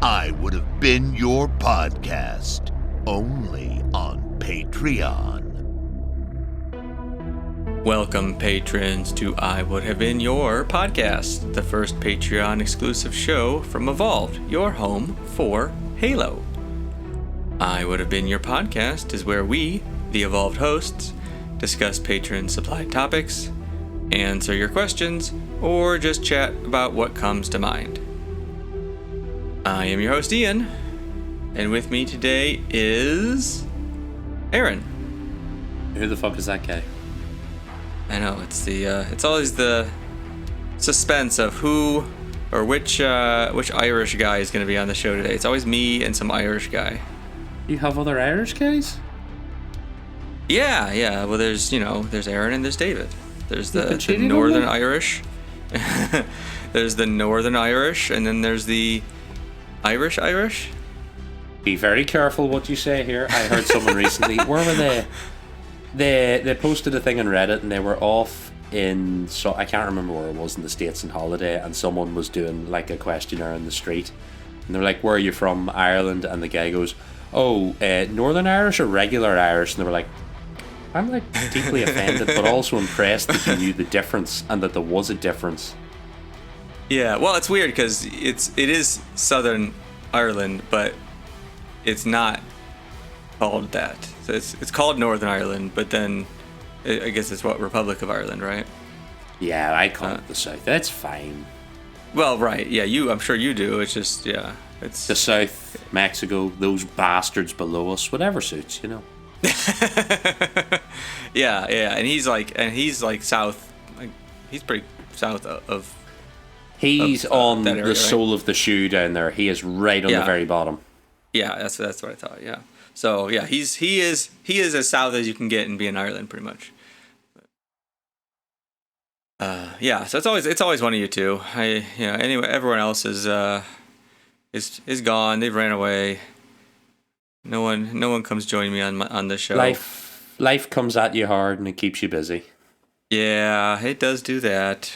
I Would Have Been Your Podcast, only on Patreon. Welcome, patrons, to I Would Have Been Your Podcast, the first Patreon exclusive show from Evolved, your home for Halo. I Would Have Been Your Podcast is where we, the Evolved hosts, discuss patron-supplied topics, answer your questions, or just chat about what comes to mind. I am your host, Ian, and with me today is Aaron. Who the fuck is that guy? I know, it's always the suspense of who or which Irish guy is going to be on the show today. It's always me and some Irish guy. You have other Irish guys? Yeah. Well, there's Aaron and there's David. There's the cheating on Northern me? Irish. There's the Northern Irish, and then there's the Irish. Be very careful what you say here. I heard someone recently. Where were they? They posted a thing on Reddit, and they were off in, so I can't remember where it was in the States on holiday, and someone was doing like a questionnaire in the street, and they were like, "Where are you from? Ireland?" And the guy goes, "Oh, Northern Irish or regular Irish?" And they were like, I'm like deeply offended, but also impressed that you knew the difference and that there was a difference. Yeah, well, it's weird because it is Southern Ireland, but it's not called that. So it's called Northern Ireland, but then I guess it's what, Republic of Ireland, right? Yeah, I call it the South. That's fine. Well, right. Yeah, I'm sure you do. It's just, yeah, it's the South, Mexico, those bastards below us, whatever suits, you know. yeah, and he's like south, like he's pretty south of. He's on that area, the sole of the shoe down there. He is right on the very bottom. Yeah, that's what I thought. Yeah. So yeah, he is as south as you can get and be in Ireland, pretty much. Yeah. So it's always one of you two. Anyway, everyone else is gone. They've ran away. No one comes join me on the show. Life comes at you hard and it keeps you busy. Yeah, it does do that.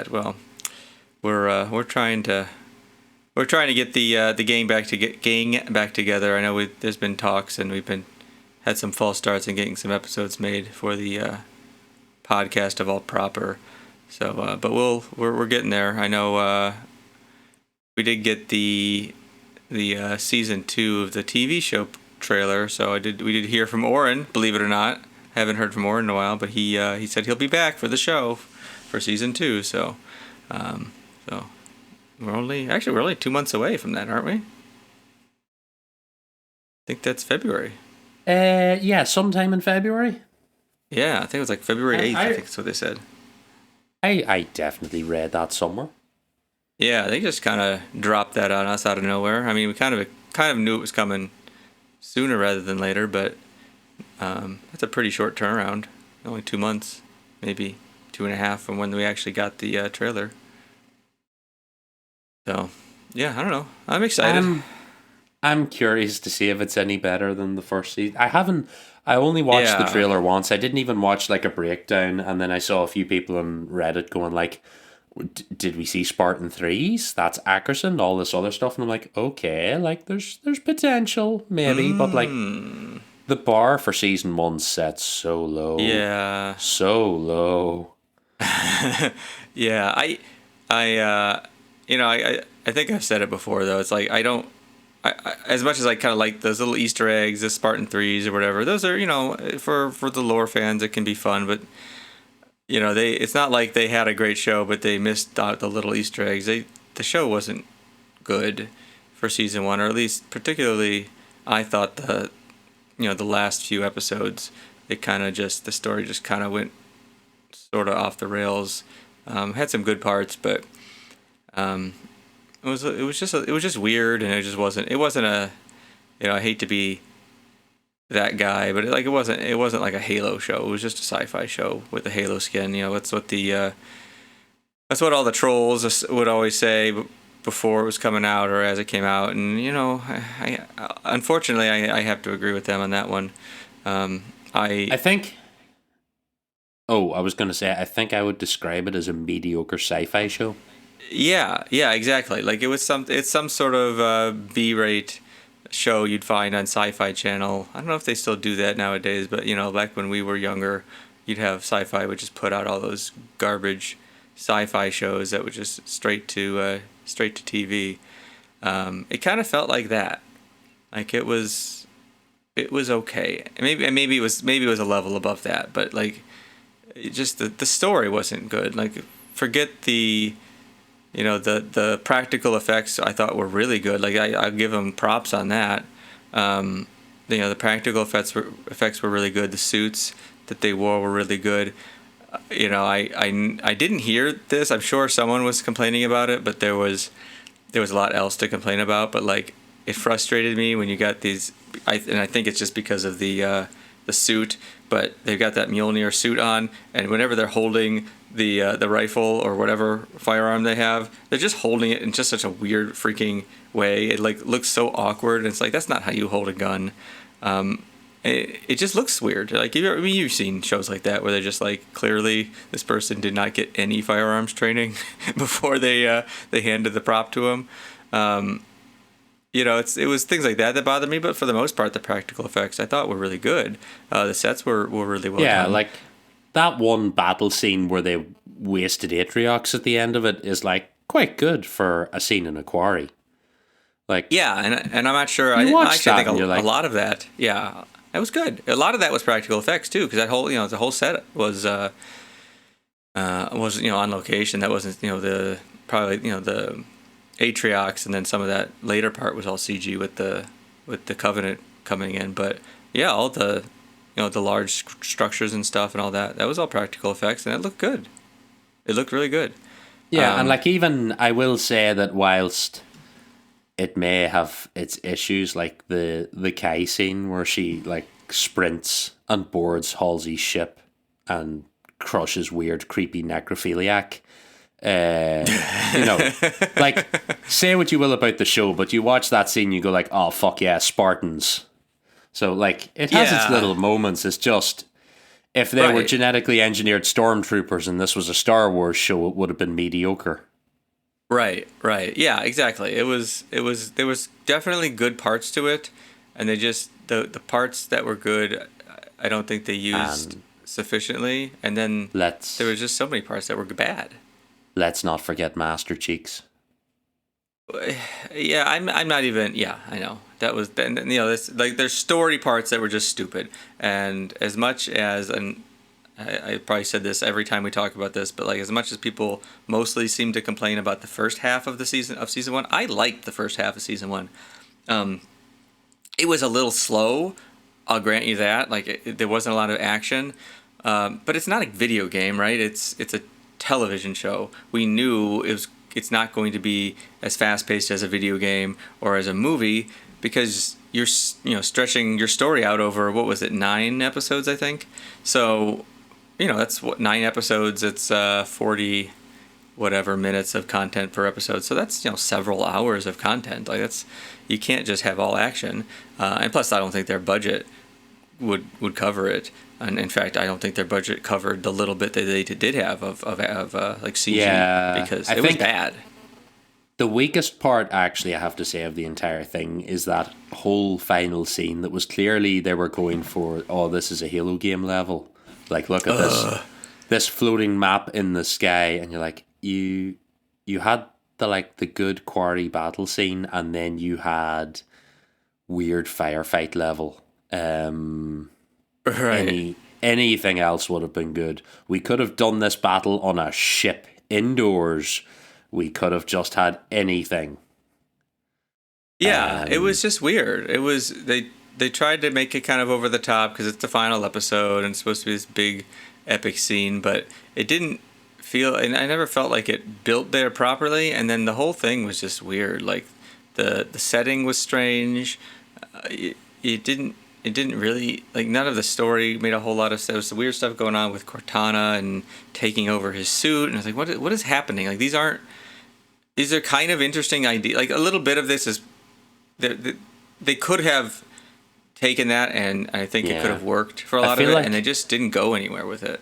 Well, we're trying to get the gang back together. I know there's been talks and we've had some false starts in getting some episodes made for the podcast of all proper. So, but we're getting there. I know we did get the season 2 of the TV show trailer. So we did hear from Oren, believe it or not. Haven't heard from Oren in a while, but he said he'll be back for the show for season 2. So we're only 2 months away from that, aren't we? I think that's February. Yeah, sometime in February. Yeah, I think it was like February 8th. I think that's what they said. I definitely read that somewhere. Yeah, they just kind of dropped that on us out of nowhere. I mean, we kind of knew it was coming sooner rather than later, but that's a pretty short turnaround. Only 2 months, maybe 2.5 from when we actually got the trailer. So, yeah, I don't know. I'm excited. I'm curious to see if it's any better than the first season. I only watched the trailer once. I didn't even watch like a breakdown, and then I saw a few people on Reddit going like, did we see Spartan 3s? That's Ackerson, all this other stuff. And I'm like, okay, like there's potential, maybe. But like the bar for season 1 set so low. Yeah. So low. Yeah. I think I've said it before though. It's like I as much as I kind of like those little Easter eggs, the Spartan 3s or whatever, those are, for the lore fans, it can be fun, but it's not like they had a great show, but they missed out the little Easter eggs. The show wasn't good for season 1, or at least particularly I thought the last few episodes, the story just kind of went sort of off the rails. Had some good parts, but it was just weird, and it wasn't a, I hate to be that guy, but it wasn't like a Halo show. It was just a sci-fi show with a Halo skin. That's what all the trolls would always say before it was coming out or as it came out. And I unfortunately I have to agree with them on that one. I think Oh, I was going to say, I think I would describe it as a mediocre sci-fi show. Yeah, exactly. Like it's some sort of B-rate show you'd find on Sci-Fi Channel. I don't know if they still do that nowadays, but back when we were younger, you'd have Sci-Fi would just put out all those garbage sci-fi shows that were just straight to TV. It kind of felt like that. Like it was okay. Maybe it was a level above that, but like it just the story wasn't good. Like forget the practical effects I thought were really good. Like I'll give them props on that. The practical effects were really good. The suits that they wore were really good. I didn't hear this. I'm sure someone was complaining about it, but there was a lot else to complain about. But like it frustrated me when you got these. And I think it's just because of the suit. But they've got that Mjolnir suit on, and whenever they're holding the rifle or whatever firearm they have, they're just holding it in just such a weird freaking way. It like looks so awkward, and it's like that's not how you hold a gun. It just looks weird. Like you've seen shows like that where they're just like clearly this person did not get any firearms training before they handed the prop to him. It was things like that bothered me, but for the most part, the practical effects I thought were really good. The sets were really well done. Yeah, like that one battle scene where they wasted Atriox at the end of it is like quite good for a scene in a quarry. Like yeah, and I'm not sure. I actually think a lot of that. Yeah, it was good. A lot of that was practical effects too, because that whole the whole set was on location. That wasn't the Atriox, and then some of that later part was all CG with the Covenant coming in. But yeah, all the the large structures and stuff and all that was all practical effects, and it looked good. It looked really good. Yeah, and like even I will say that whilst it may have its issues, like the Kai scene where she like sprints and boards Halsey's ship and crushes weird creepy necrophiliac. Like say what you will about the show, but you watch that scene, you go like, oh fuck yeah, Spartans. So like it has its little moments. It's just if they were genetically engineered stormtroopers and this was a Star Wars show, it would have been mediocre. Right. Yeah, exactly. There was definitely good parts to it, and they just the parts that were good, I don't think they used sufficiently, and then there was just so many parts that were bad. Let's not forget Master Cheeks. Yeah, I'm not even. Yeah, I know that was. This like there's story parts that were just stupid, and as much as I probably said this every time we talk about this, but like as much as people mostly seem to complain about the first half of season 1, I liked the first half of season 1. It was a little slow, I'll grant you that. Like there wasn't a lot of action, but it's not a video game, right? It's a television show. We knew it's not going to be as fast paced as a video game or as a movie because you're stretching your story out over, what was it, 9 episodes I think. So that's what 9 episodes. It's 40 whatever minutes of content per episode. So that's several hours of content. Like you can't just have all action. And plus, I don't think their budget would cover it. And in fact, I don't think their budget covered the little bit that they did have of like CG because it was bad. The weakest part, actually, I have to say, of the entire thing is that whole final scene that was clearly they were going for, oh, this is a Halo game level. Like, look at this floating map in the sky, and you're like, you had the good quarry battle scene, and then you had weird firefight level. Right. Anything else would have been good. We could have done this battle on a ship indoors. We could have just had anything. Yeah, it was just weird. It was they tried to make it kind of over the top because it's the final episode and it's supposed to be this big epic scene, but it didn't feel, and I never felt like it built there properly, and then the whole thing was just weird. Like the setting was strange. It didn't really, like, none of the story made a whole lot of sense. There was the weird stuff going on with Cortana and taking over his suit, and I was like, what is happening? Like, these are kind of interesting ideas. Like, a little bit of this is they could have taken that, and I think it could have worked for a lot of it, and they just didn't go anywhere with it.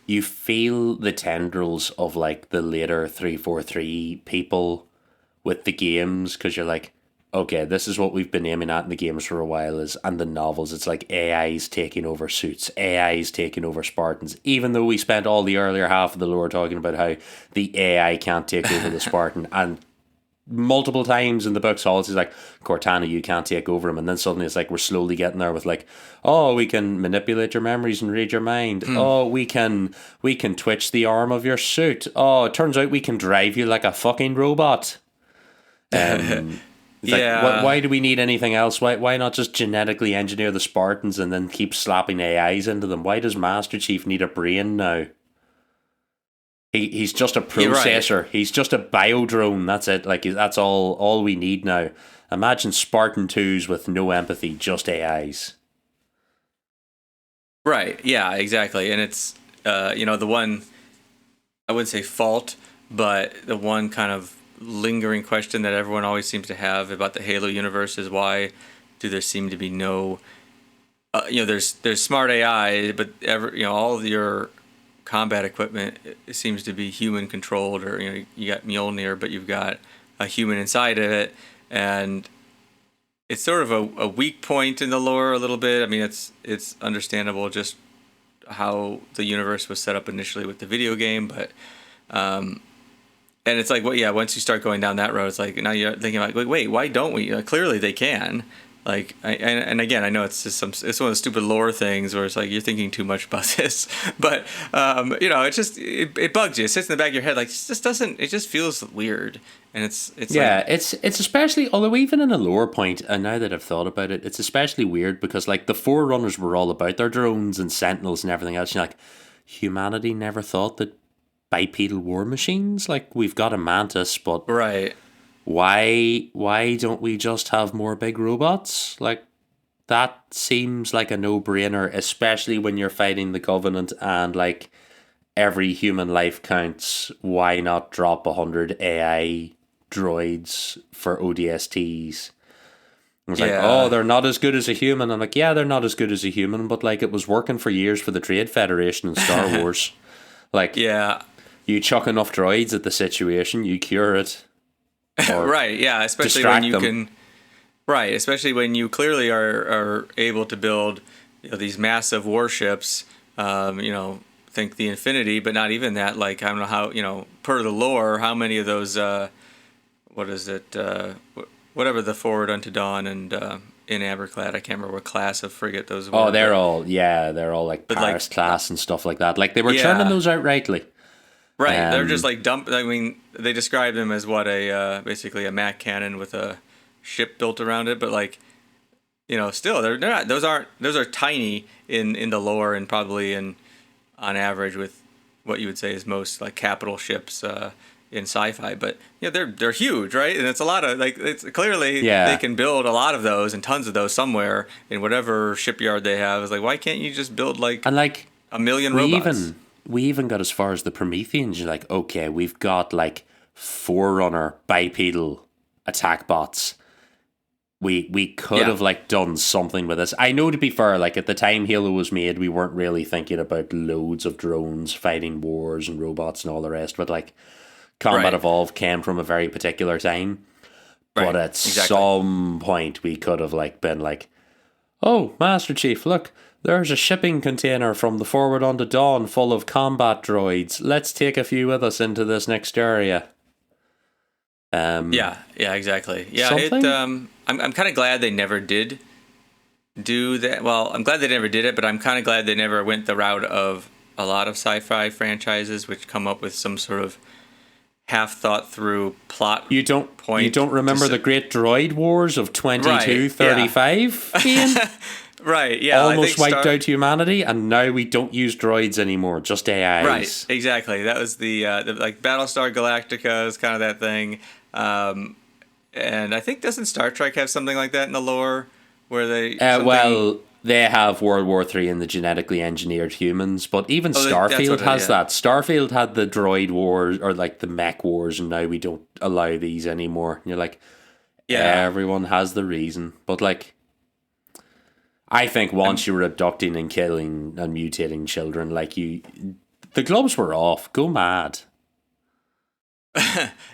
you feel the tendrils of like the later 343 people with the games, because you're like, okay, this is what we've been aiming at in the games for a while, and the novels. It's like AI's taking over suits, AI's taking over Spartans. Even though we spent all the earlier half of the lore talking about how the AI can't take over the Spartan, and multiple times in the books, Halsey's like, Cortana, you can't take over him. And then suddenly it's like we're slowly getting there with like, oh, we can manipulate your memories and read your mind. Oh, we can twitch the arm of your suit. Oh, it turns out we can drive you like a fucking robot. It's Yeah. like, why do we need anything else? Why not just genetically engineer the Spartans and then keep slapping AIs into them? Why does Master Chief need a brain now? He's just a processor. Right. He's just a biodrone. That's it. Like, that's all we need now. Imagine Spartan 2s with no empathy, just AIs. Right. Yeah, exactly. And it's, the one, I wouldn't say fault, but the one kind of lingering question that everyone always seems to have about the Halo universe is, why do there seem to be no, there's smart AI, but all of your combat equipment, it seems to be human controlled, or you got Mjolnir, but you've got a human inside of it, and it's sort of a weak point in the lore a little bit. I mean, it's understandable just how the universe was set up initially with the video game, but and it's like, once you start going down that road, it's like now you're thinking like, wait, why don't we? Clearly they can. Like, and again, I know it's just it's one of the stupid lore things where it's like you're thinking too much about this, but it's just it bugs you. It sits in the back of your head, like, it just feels weird, and it's it's especially, although even in a lower point, and now that I've thought about it, it's especially weird because like the Forerunners were all about their drones and Sentinels and everything else. You're like, humanity never thought that bipedal war machines, like, we've got a Mantis, but right. Why don't we just have more big robots? Like, that seems like a no-brainer, especially when you're fighting the Covenant and like every human life counts. Why not drop 100 AI droids for ODSTs? It's like, oh, they're not as good as a human. I'm like, yeah, they're not as good as a human, but like, it was working for years for the Trade Federation and Star Wars. Like, you chuck enough droids at the situation, you cure it. Right, yeah, especially when you can, right, especially when you clearly are able to build these massive warships, think the Infinity, but not even that. Like, I don't know how, per the lore, how many of those, what is it, whatever the Forward Unto Dawn and in Aberclad, I can't remember what class of frigate those were. Oh, they're all like Paris class and stuff like that. Like, they were churning those out rightly. Right, they're just like dump. I mean, they describe them as basically a Mac cannon with a ship built around it. But like, still they're not. Those are tiny in the lore, and probably on average with what you would say is most like capital ships in sci-fi. But they're huge, right? And it's a lot of like, it's clearly they can build a lot of those and tons of those somewhere in whatever shipyard they have. It's like, why can't you just build like a million robots? We even got as far as the Prometheans. You're like, okay, we've got like Forerunner bipedal attack bots. We could have like done something with this. I know, to be fair, like at the time Halo was made, we weren't really thinking about loads of drones fighting wars and robots and all the rest. But like, Combat Evolved came from a very particular time. Right. But at some point, we could have like been like, oh, Master Chief, look. There's a shipping container from the Forward Unto Dawn full of combat droids. Let's take a few with us into this next area. Yeah, exactly. Yeah, I'm kind of glad they never did do that. Well, I'm glad they never did it, but I'm kind of glad they never went the route of a lot of sci-fi franchises, which come up with some sort of half thought through plot. You don't remember the Great Droid Wars of 2235, Ian? Right, yeah. Almost wiped out humanity, and now we don't use droids anymore, just AIs. Right, exactly. That was the like Battlestar Galactica is kind of that thing. And I think, doesn't Star Trek have something like that in the lore where they... they have World War III and the genetically engineered humans, but even Starfield has that. Starfield had the droid wars, or like the mech wars, and now we don't allow these anymore. And you're like, everyone has the reason. But like, I think once you're abducting and killing and mutating children, like The gloves were off. Go mad.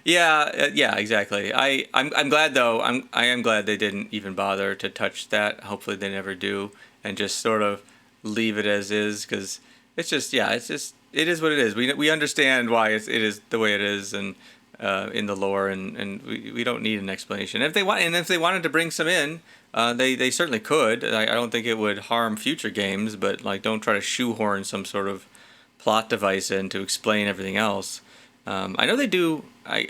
Yeah, exactly. I'm glad though. I am glad they didn't even bother to touch that. Hopefully they never do, and just sort of leave it as is, because it is what it is. We understand why it is the way it is, and in the lore, and we don't need an explanation. If they wanted to bring some in, they certainly could. I don't think it would harm future games, but like, don't try to shoehorn some sort of plot device in to explain everything else. I know they do. I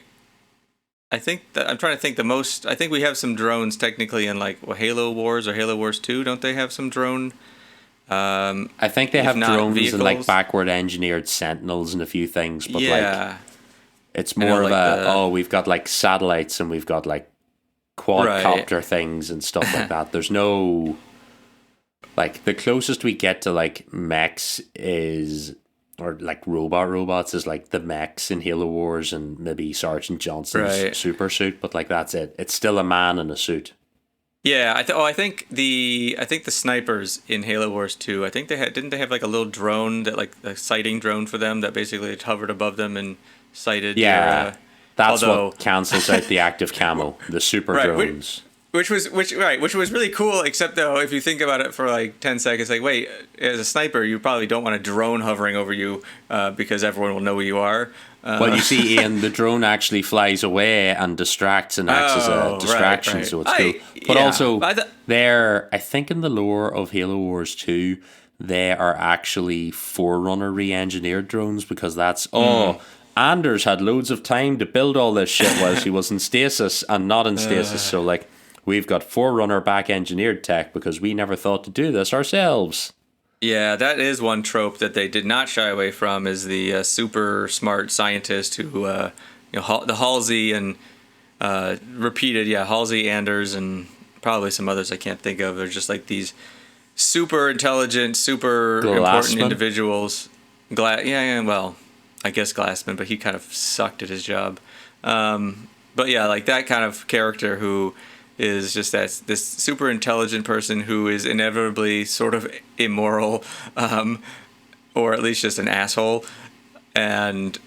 think that I'm trying to think the most. I think we have some drones technically in like Halo Wars or Halo Wars 2. Don't they have some drone? I think they have drones vehicles? and like backward engineered sentinels and a few things, but like it's more like of we've got like satellites and we've got like quadcopter things and stuff like that. There's no, like, the closest we get to like mechs is, or like robots is like the mechs in Halo Wars and maybe Sergeant Johnson's super suit, but like that's it. It's still a man in a suit. Yeah, I think the snipers in Halo Wars 2, I think didn't they have like a little drone, that like a sighting drone for them, that basically hovered above them and sighted. Yeah, that's what cancels out the active camo, the super drones. Which was really cool, except though, if you think about it for like 10 seconds, like, wait, as a sniper, you probably don't want a drone hovering over you because everyone will know who you are. Well, you see, Ian, the drone actually flies away and distracts and acts as a distraction, so it's cool. But also, I think in the lore of Halo Wars 2, they are actually Forerunner re-engineered drones, because that's, Anders had loads of time to build all this shit while he was in stasis and not in stasis, so like, we've got Forerunner back-engineered tech because we never thought to do this ourselves. Yeah, that is one trope that they did not shy away from, is the super smart scientist who, the Halsey and repeated, Halsey, Anders, and probably some others I can't think of. They're just like these super intelligent, super important individuals. Well, I guess Glassman, but he kind of sucked at his job. But yeah, like that kind of character who is just this super intelligent person who is inevitably sort of immoral, or at least just an asshole, and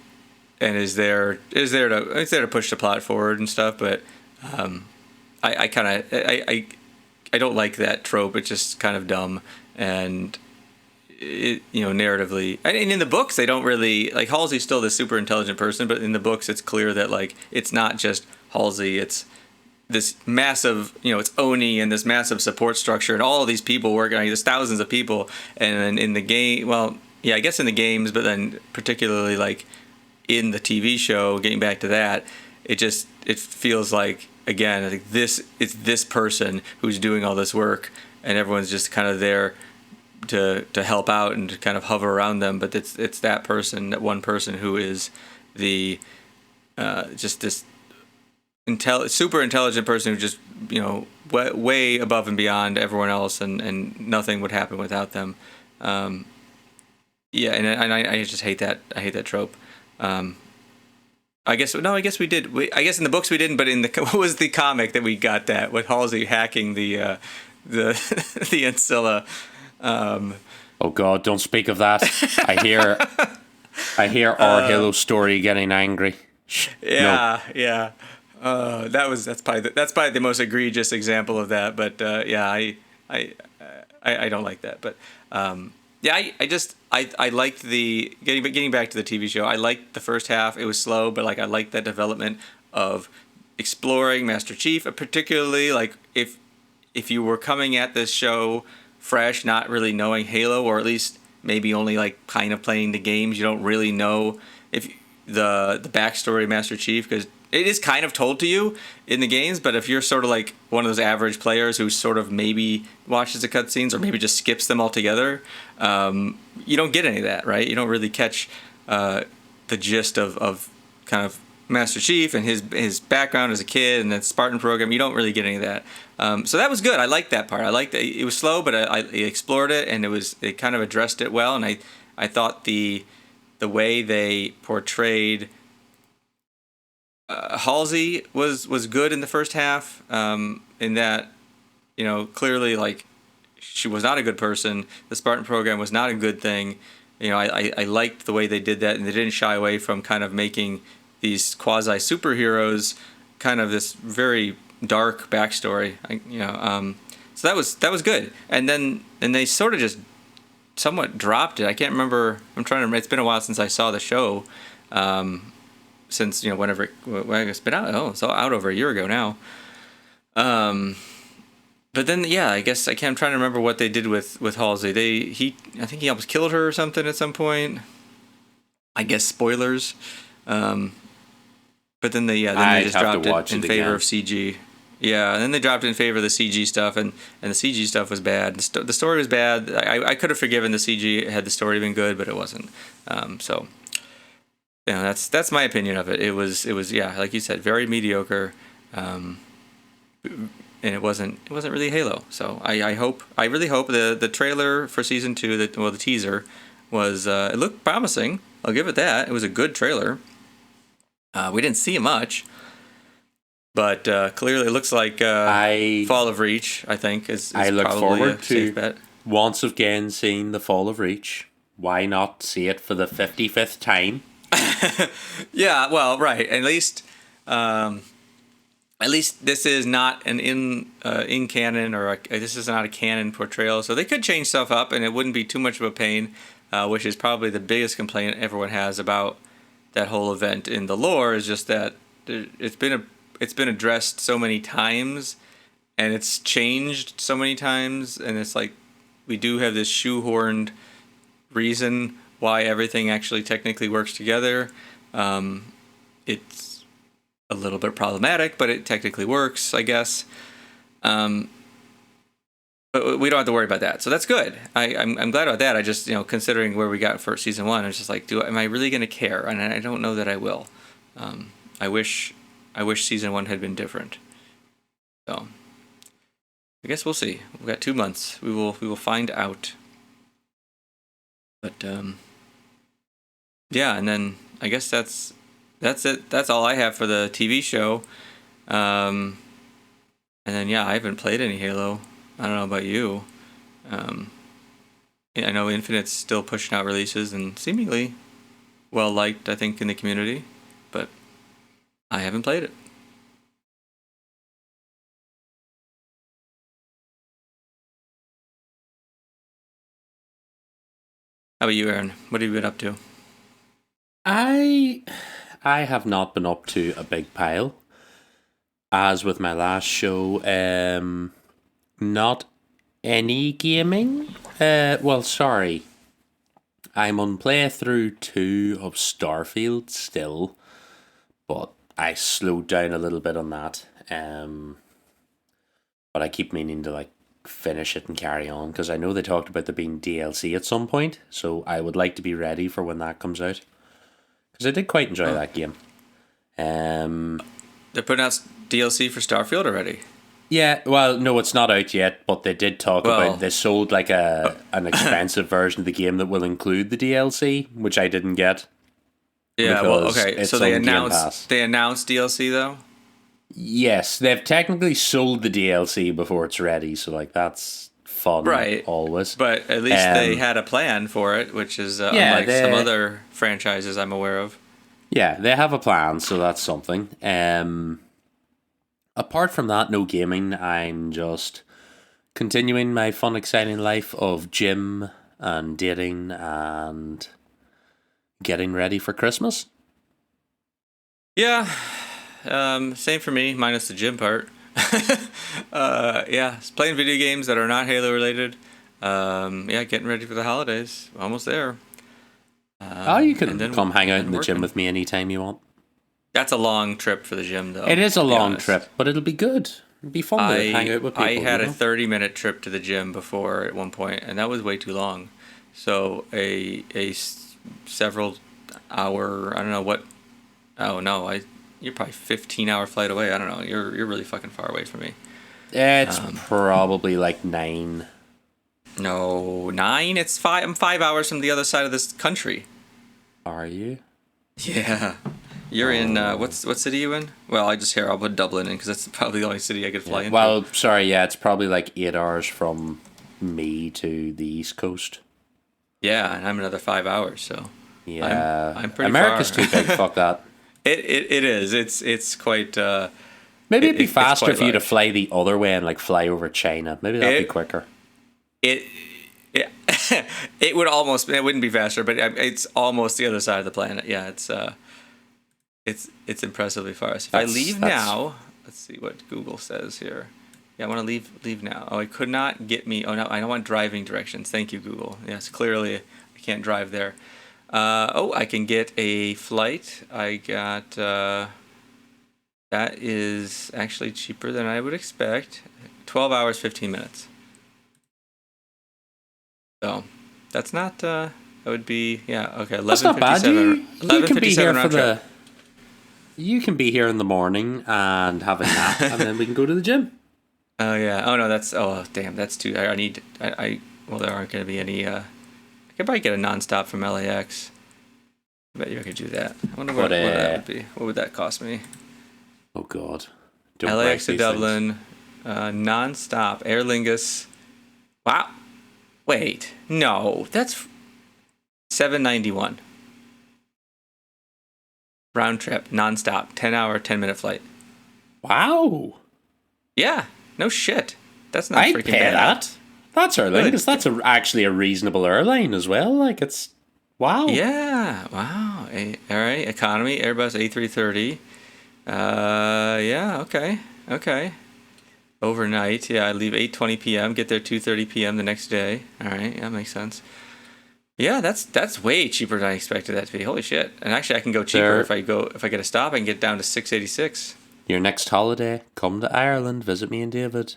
is there to push the plot forward and stuff. But I don't like that trope. It's just kind of dumb, and narratively, and in the books they don't really, like, Halsey's still this super intelligent person, but in the books it's clear that like it's not just Halsey, it's this massive, it's Oni and this massive support structure and all of these people working. There's thousands of people, and then in the game, I guess in the games, but then particularly like in the TV show, getting back to that, it feels like, again, I think it's this person who's doing all this work, and everyone's just kind of there to help out and to kind of hover around them, but it's that person, that one person who is the just this super intelligent person who just way above and beyond everyone else, and nothing would happen without them. And I just hate that. I hate that trope. I guess we did. I guess in the books we didn't, but in what was the comic that we got that with Halsey hacking the the Ancilla? Oh God! Don't speak of that. I hear our Halo story getting angry. Yeah. That's probably the most egregious example of that. But I don't like that. But I liked the getting back to the TV show. I liked the first half. It was slow, but like I liked that development of exploring Master Chief, particularly like if you were coming at this show fresh, not really knowing Halo, or at least maybe only like kind of playing the games, you don't really know if the backstory of Master Chief, because it is kind of told to you in the games, but if you're sort of like one of those average players who sort of maybe watches the cutscenes or maybe just skips them altogether, you don't get any of that, right? You don't really catch the gist of kind of Master Chief and his background as a kid and the Spartan program. You don't really get any of that. So that was good. I liked that part. I liked that it was slow, but I explored it, and it kind of addressed it well. And I thought the way they portrayed Halsey was good in the first half, in that, clearly, like, she was not a good person. The Spartan program was not a good thing. I liked the way they did that, and they didn't shy away from kind of making these quasi superheroes kind of this very dark backstory. So that was good. And they sort of just somewhat dropped it. I can't remember. I'm trying to remember. It's been a while since I saw the show. Since whenever it's been out. Oh, it's out over a year ago now. But then, I guess I'm trying to remember what they did with Halsey. I think he almost killed her or something at some point. I guess spoilers. But then they just dropped it in favor of CG. Yeah, and then they dropped it in favor of the CG stuff, and the CG stuff was bad. The story was bad. I could have forgiven the CG had the story been good, but it wasn't. So that's my opinion of it. It was like you said, very mediocre. And it wasn't really Halo. So I really hope the trailer for season 2, the teaser was it looked promising. I'll give it that. It was a good trailer. We didn't see much, but clearly it looks like Fall of Reach. I think is I look probably forward a safe bet. Once again seeing the Fall of Reach. Why not see it for the 55th time? Yeah, well, right. At least this is not an in canon, or this is not a canon portrayal. So they could change stuff up, and it wouldn't be too much of a pain, which is probably the biggest complaint everyone has about that whole event in the lore. Is just that it's been addressed so many times, and it's changed so many times, and it's like we do have this shoehorned reason why everything actually technically works together. It's a little bit problematic, but it technically works, I guess. But we don't have to worry about that, so that's good. I'm glad about that. I just, considering where we got for season 1, I was just like, am I really going to care? And I don't know that I will. I wish season 1 had been different. So I guess we'll see. We've got 2 months. We will find out. But and then I guess that's it. That's all I have for the TV show. And then I haven't played any Halo. I don't know about you. I know Infinite's still pushing out releases and seemingly well liked, I think, in the community, but I haven't played it. How about you, Aaron? What have you been up to? I have not been up to a big pile. As with my last show, not any gaming. Sorry. I'm on playthrough 2 of Starfield still, but I slowed down a little bit on that. But I keep meaning to finish it and carry on, because I know they talked about there being DLC at some point, so I would like to be ready for when that comes out, because I did quite enjoy that game. They're putting out DLC for Starfield already. Yeah, well, no, it's not out yet, but they did talk about they sold an expensive version of the game that will include the DLC, which I didn't get. Yeah, well, okay, so they announced DLC though? Yes, they've technically sold the DLC before it's ready, so that's fun, right? Always, but at least they had a plan for it, which is unlike some other franchises I'm aware of. Yeah, they have a plan, so that's something. Apart from that, no gaming. I'm just continuing my fun, exciting life of gym and dating and getting ready for Christmas. Yeah. Same for me, minus the gym part. Playing video games that are not Halo related. Getting ready for the holidays. Almost there. You can come hang out in the gym with me anytime you want. That's a long trip for the gym, though. It is a long trip, but it'll be good. It'll be fun to hang out with people. I had a 30-minute trip to the gym before at one point, and that was way too long. So a several hour, I don't know what. Oh no, you're probably 15-hour flight away. I don't know. You're really fucking far away from me. It's probably 9. No, 9. It's 5. I'm 5 hours from the other side of this country. Are you? Yeah. You're in what city are you in? Well, I'll put Dublin in because that's probably the only city I could fly into. Well, sorry, it's probably 8 hours from me to the East Coast. Yeah, and I'm another 5 hours, so Yeah, I'm pretty America's far. too big. Fuck that. It is. It's quite. Maybe it'd be It's faster quite for you to large. fly the other way and like fly over China. Maybe that'd be It quicker. it yeah, it would almost. It wouldn't be faster, but it's almost the other side of the planet. Yeah, it's impressively far. So if I leave now, let's see what Google says here. Yeah, I want to leave now. Oh, it could not get me. Oh no, I don't want driving directions. Thank you, Google. Yes, clearly I can't drive there. I can get a flight. I got that is actually cheaper than I would expect. 12 hours, 15 minutes. So that's not. That would be okay. That's not bad. 11:57. You can be here for round trip. You can be here in the morning and have a nap, and then we can go to the gym. Oh yeah. Oh no, damn. That's too. I need. Well, there aren't going to be any. I could probably get a nonstop from LAX. I bet you I could do that. I wonder what that would be. What would that cost me? Oh God. Don't LAX to break these Dublin, nonstop. Aer Lingus. Wow. Wait. No, that's $791. Round trip, nonstop, 10-hour, 10-minute flight. Wow. Yeah. No shit. That's not I'd freaking pay bad. that. That's Airline, Good. because that's actually a reasonable airline as well. Like, it's... Wow. Yeah. Wow. All right. Economy, Airbus A330. Yeah. Okay. Okay. Overnight. Yeah. I leave 8:20 p.m. Get there 2:30 p.m. the next day. All right. Yeah, makes sense. Yeah, that's way cheaper than I expected that to be. Holy shit! And actually, I can go cheaper if I get a stop. I can get down to $686. Your next holiday, come to Ireland, visit me and David.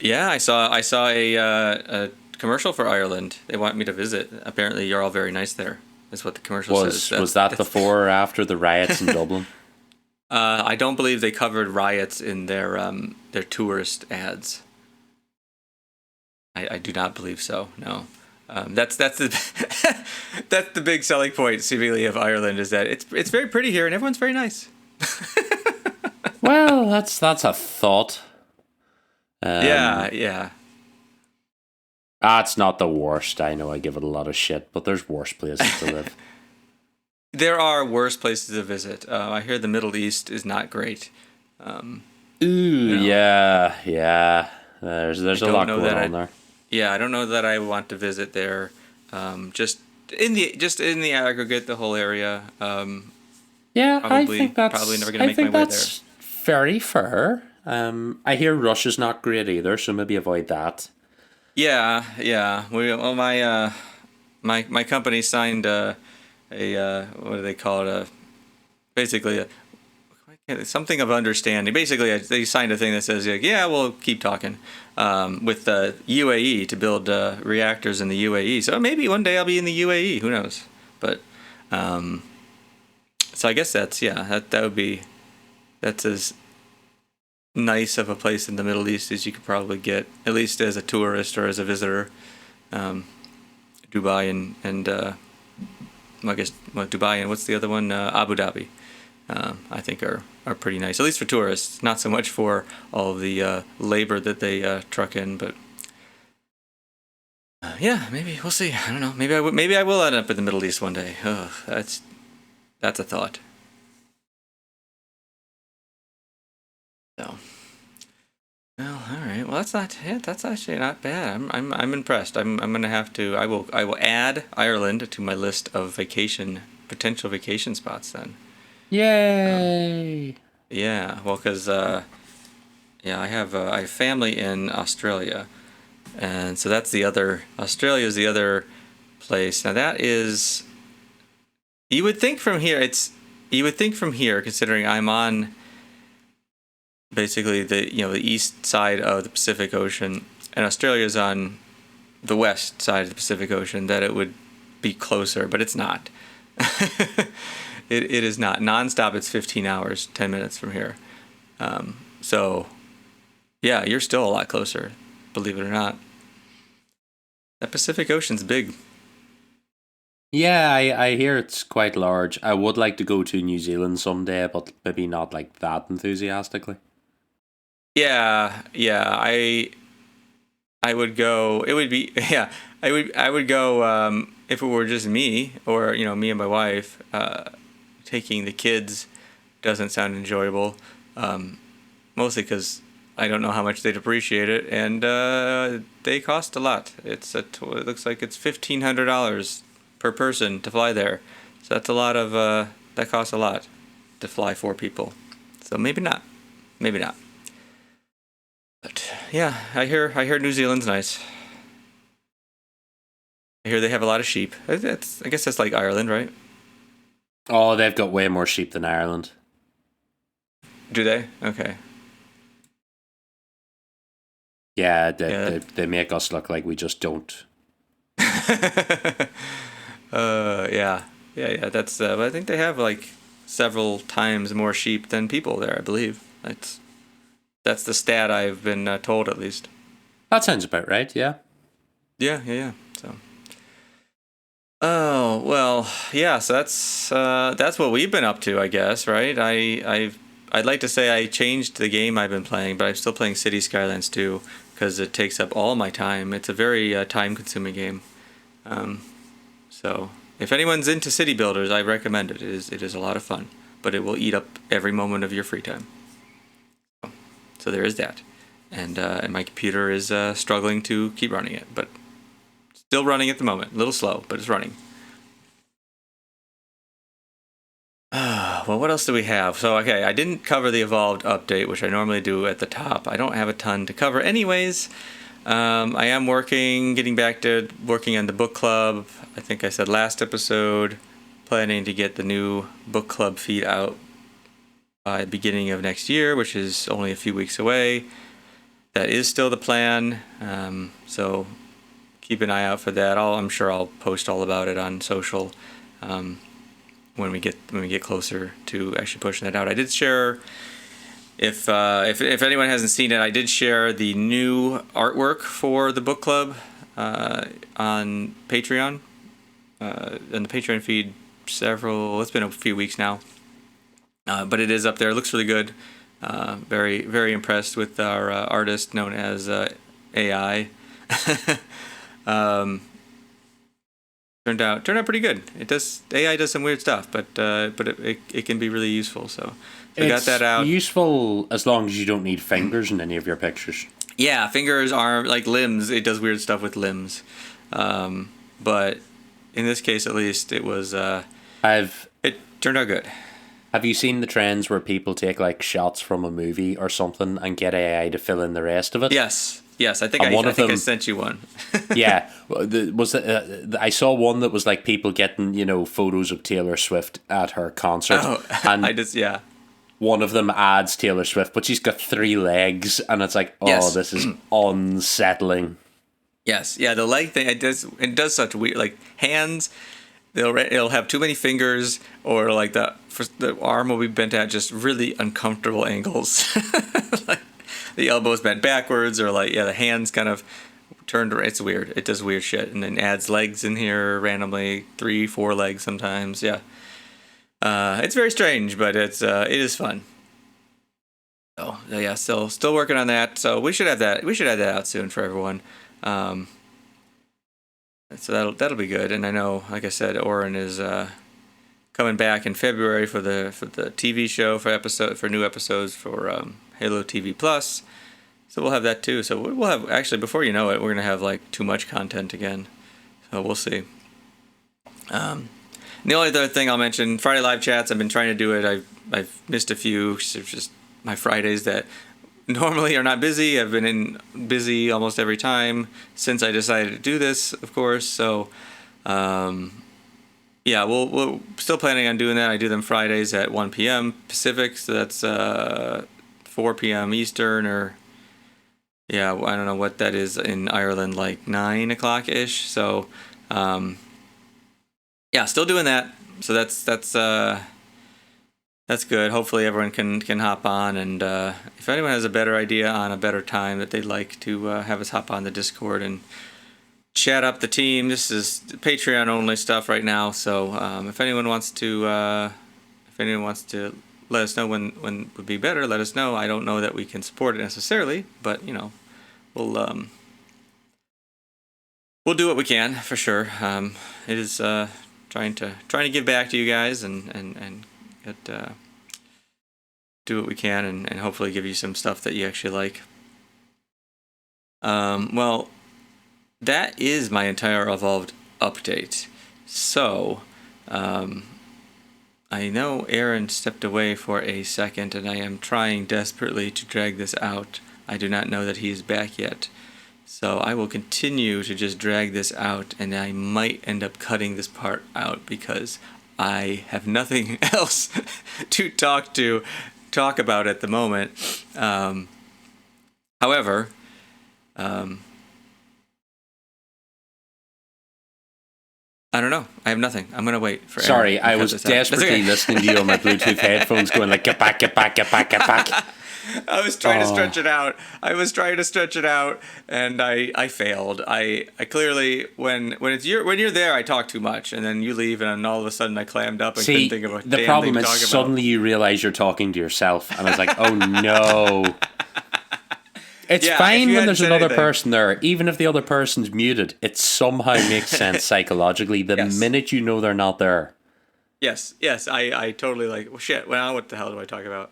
Yeah, I saw a commercial for Ireland. They want me to visit. Apparently, you're all very nice there. Is what the commercial says. Was that before or after the riots in Dublin? I don't believe they covered riots in their tourist ads. I do not believe so. No. That's the that's the big selling point, seemingly, of Ireland, is that it's very pretty here and everyone's very nice. Well, that's a thought. Yeah. It's not the worst. I know I give it a lot of shit, but there's worse places to live. There are worse places to visit. I hear the Middle East is not great. Yeah. There's a lot going on there. Yeah, I don't know that I want to visit there. Just in the aggregate, the whole area. I think that's probably never gonna make my way there. Very fair. I hear Russia's not great either, so maybe avoid that. Yeah. My company signed a what do they call it? Basically something of understanding. Basically, they signed a thing that says, yeah, we'll keep talking with the UAE to build reactors in the UAE. So maybe one day I'll be in the UAE. Who knows? But so I guess that's as nice of a place in the Middle East as you could probably get, at least as a tourist or as a visitor. Dubai and I guess Dubai and what's the other one? Abu Dhabi. I think are pretty nice, at least for tourists. Not so much for all of the labor that they truck in, but yeah, maybe we'll see. I don't know. Maybe I will end up in the Middle East one day. Oh, that's a thought. So, well, all right. Well, that's actually not bad. I'm impressed. I'm gonna have to. I will add Ireland to my list of potential vacation spots then. Yay! Yeah, well, because I have family in Australia, and so that's the other. Australia is the other place. Now that is, you would think from here, considering I'm on basically the east side of the Pacific Ocean, and Australia is on the west side of the Pacific Ocean, that it would be closer, but it's not. It is not. Nonstop, it's 15 hours, 10 minutes from here. So, yeah, you're still a lot closer, believe it or not. That Pacific Ocean's big. Yeah, I hear it's quite large. I would like to go to New Zealand someday, but maybe not like that enthusiastically. Yeah, I would go. It would be I would go. if it were just me or me and my wife, taking the kids doesn't sound enjoyable. Mostly because I don't know how much they'd appreciate it, and they cost a lot. It looks like it's $1,500 per person to fly there, so that's a lot of that costs a lot to fly 4 people. So maybe not. But yeah, I hear New Zealand's nice. I hear they have a lot of sheep. I guess that's like Ireland, right? Oh, they've got way more sheep than Ireland. Do they? Okay. Yeah, they make us look like we just don't. Yeah. That's. But I think they have like several times more sheep than people there. I believe that's the stat I've been told, at least. That sounds about right. Yeah. Yeah. So. Oh well, yeah. So that's what we've been up to, I guess. Right. I'd like to say I changed the game I've been playing, but I'm still playing City Skylines 2 because it takes up all my time. It's a very time-consuming game. So if anyone's into city builders, I recommend it. It is a lot of fun, but it will eat up every moment of your free time. So there is that, and my computer is struggling to keep running it, but still running at the moment. A little slow, but it's running. Well, what else do we have? So, okay, I didn't cover the Evolved update, which I normally do at the top. I don't have a ton to cover anyways. I am getting back to working on the book club. I think I said last episode, planning to get the new book club feed out by the beginning of next year, which is only a few weeks away. That is still the plan. So keep an eye out for that. I'm sure I'll post all about it on social. When we get closer to actually pushing that out. I did share, if anyone hasn't seen it, I did share the new artwork for the book club on Patreon, and the Patreon feed. It's been a few weeks now, but it is up there. It looks really good. Very, very impressed with our artist known as AI. Turned out pretty good. AI does some weird stuff, but it can be really useful. So I got that out. It's useful as long as you don't need fingers in any of your pictures. Yeah, fingers, arms, like limbs. It does weird stuff with limbs, but in this case, at least, it was. It turned out good. Have you seen the trends where people take like shots from a movie or something and get AI to fill in the rest of it? Yes, I think I sent you one. Yeah, I saw one that was like people getting photos of Taylor Swift at her concert, and one of them adds Taylor Swift, but she's got 3 legs, and it's like, this is unsettling. Yes, yeah, the leg thing it does such weird, like hands. It'll have too many fingers, or like the arm will be bent at just really uncomfortable angles. Like, the elbow's bent backwards, or the hands kind of turned. It's weird. It does weird shit, and then adds legs in here randomly, 3-4 legs sometimes. Yeah, it's very strange, but it is fun. So yeah, still working on that. So we should have that. We should have that out soon for everyone. So that'll be good. And I know, like I said, Oren is coming back in February for the TV show for new episodes for Halo TV Plus. So we'll have that too. So we'll have, actually, before you know it, we're gonna have like too much content again. So we'll see. The only other thing I'll mention, Friday live chats. I've been trying to do it. I've missed a few. It's just my Fridays that normally are not busy. I've been busy almost every time since I decided to do this, of course. So, yeah, we're still planning on doing that. I do them Fridays at 1 p.m. Pacific, so that's 4 p.m. Eastern, or yeah, I don't know what that is in Ireland, like 9 o'clock-ish. So, yeah, still doing that. So that's good. Hopefully everyone can hop on, and if anyone has a better idea on a better time that they'd like to have us hop on the Discord and chat up the team. This is Patreon only stuff right now, so if anyone wants to let us know when would be better, let us know. I don't know that we can support it necessarily, but we'll we'll do what we can for sure. It is trying to give back to you guys and get, do what we can and hopefully give you some stuff that you actually like. Well, that is my entire Evolved update. So, I know Aaron stepped away for a second, and I am trying desperately to drag this out. I do not know that he is back yet. So I will continue to just drag this out, and I might end up cutting this part out because I have nothing else to talk about at the moment. However, I don't know. I have nothing. I'm going to wait for Aaron. Sorry, I was desperately listening to you on my Bluetooth headphones going like, get back, get back, get back, get back. I was trying to stretch it out. And I failed. I clearly, when you're there, I talk too much, and then you leave, and then all of a sudden I clammed up and couldn't think of a damn thing to talk about. The problem is suddenly you realize you're talking to yourself, and I was like, oh no. It's fine when there's another person there, even if the other person's muted. It somehow makes sense psychologically the minute you know they're not there. Yes, I totally well, shit, well, what the hell do I talk about?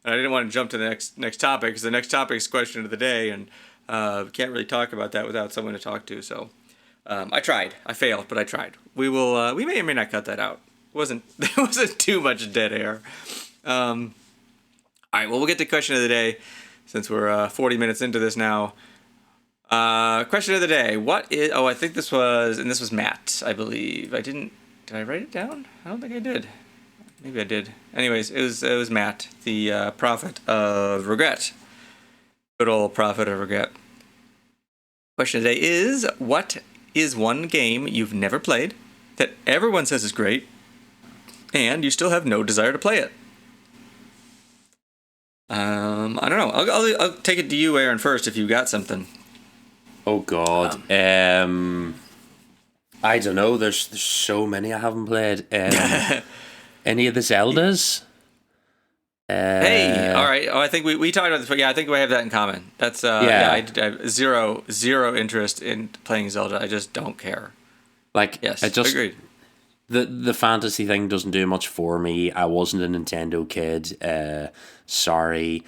And I didn't want to jump to the next topic, because the next topic is question of the day, and can't really talk about that without someone to talk to, so I tried. I failed, but I tried. We will, we may or may not cut that out. There wasn't too much dead air. All right, well, we'll get to question of the day. Since we're 40 minutes into this now. Question of the day. What is... Oh, I think this was Matt, I believe. Did I write it down? I don't think I did. Maybe I did. Anyways, it was Matt, the prophet of regret. Good old prophet of regret. Question of the day is, what is one game you've never played that everyone says is great and you still have no desire to play it? I don't know. I'll take it to you, Aaron, first if you got something. Oh God. I don't know. There's so many I haven't played. Any of the Zeldas? Hey, all right. Oh, I think we talked about this, but yeah, I think we have that in common. That's I have zero interest in playing Zelda. I just don't care. Yes, agreed. The fantasy thing doesn't do much for me. I wasn't a Nintendo kid. Sorry.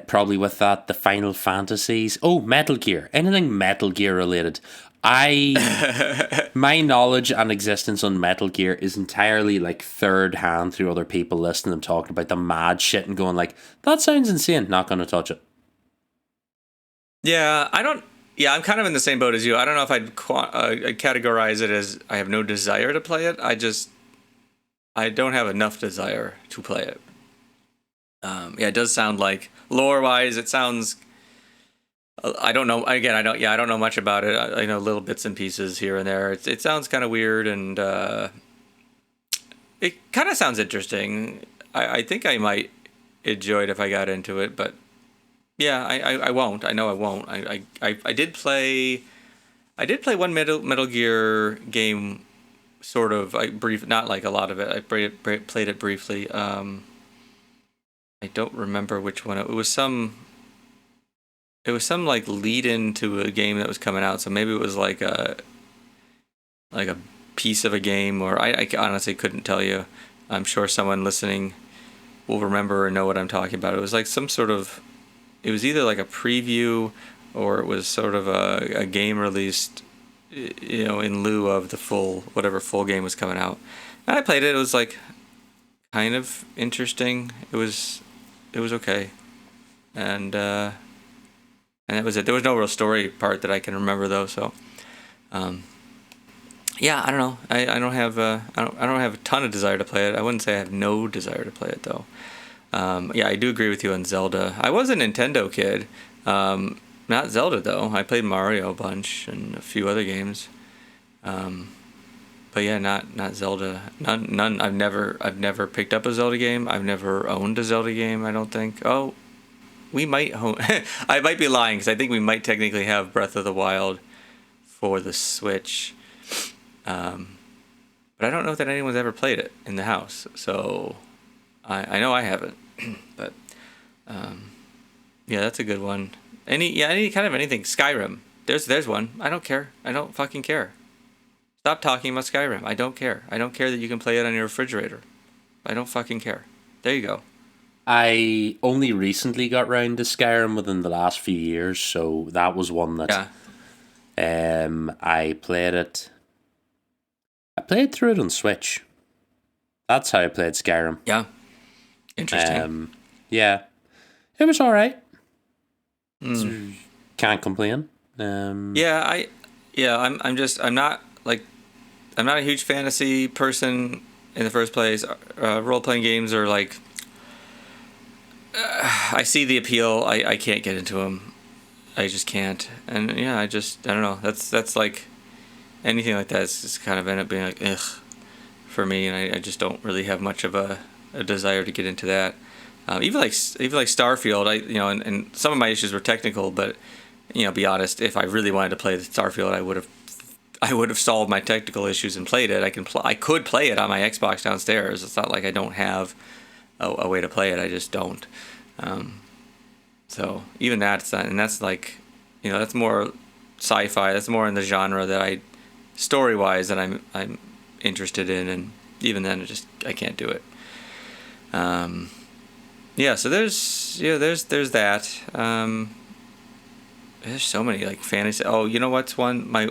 Probably with that, the Final Fantasies. Oh, Metal Gear. Anything Metal Gear related. My knowledge and existence on Metal Gear is entirely third hand through other people listening to them talking about the mad shit and going that sounds insane. Not going to touch it. Yeah, I'm kind of in the same boat as you. I don't know if I'd categorize it as I have no desire to play it. I don't have enough desire to play it. It does sound like lore-wise, it sounds. I don't know. Again, I don't know much about it. I know little bits and pieces here and there. It sounds kind of weird, and it kind of sounds interesting. I think I might enjoy it if I got into it, but. Yeah, I won't. I know I won't. I did play one Metal Gear game, sort of brief, not like a lot of it. I played it briefly. I don't remember which one. It was some lead in to a game that was coming out. So maybe it was like a piece of a game, or I honestly couldn't tell you. I'm sure someone listening will remember or know what I'm talking about. It was like some sort of. It was either like a preview or it was sort of a game released, in lieu of the whatever full game was coming out. And I played it. It was kind of interesting. It was okay. And that was it. There was no real story part that I can remember though. So, yeah, I don't know. I don't have I don't have a ton of desire to play it. I wouldn't say I have no desire to play it though. Yeah, I do agree with you on Zelda. I was a Nintendo kid. Not Zelda though. I played Mario a bunch and a few other games. But yeah, not Zelda. None. I've never picked up a Zelda game. I've never owned a Zelda game. I don't think. Oh, we might. I might be lying because I think we might technically have Breath of the Wild for the Switch. But I don't know that anyone's ever played it in the house. So. I know I haven't, but yeah, that's a good one. Any kind of anything. Skyrim, There's one. I don't care. I don't fucking care. Stop talking about Skyrim. I don't care. I don't care that you can play it on your refrigerator. I don't fucking care. There you go. I only recently got round to Skyrim within the last few years, so that was one that I played it. I played through it on Switch. That's how I played Skyrim. Yeah. Interesting. Yeah. It was alright. Can't complain. I'm not a huge fantasy person in the first place. Role playing games are like, I see the appeal. I can't get into them. I just can't. And yeah, I don't know. That's like anything like that. It's just kind of end up being like ugh for me, and I just don't really have much of a desire to get into that. Even like Starfield, and some of my issues were technical, but be honest, if I really wanted to play the Starfield, I would have solved my technical issues and played it. I could play it on my Xbox downstairs. It's not like I don't have a way to play it. I just don't. So even that's not, and that's like, that's more sci-fi. That's more in the genre that story-wise, that I'm interested in, and even then, I can't do it. So there's that. There's so many like fantasy. Oh, you know what's one? I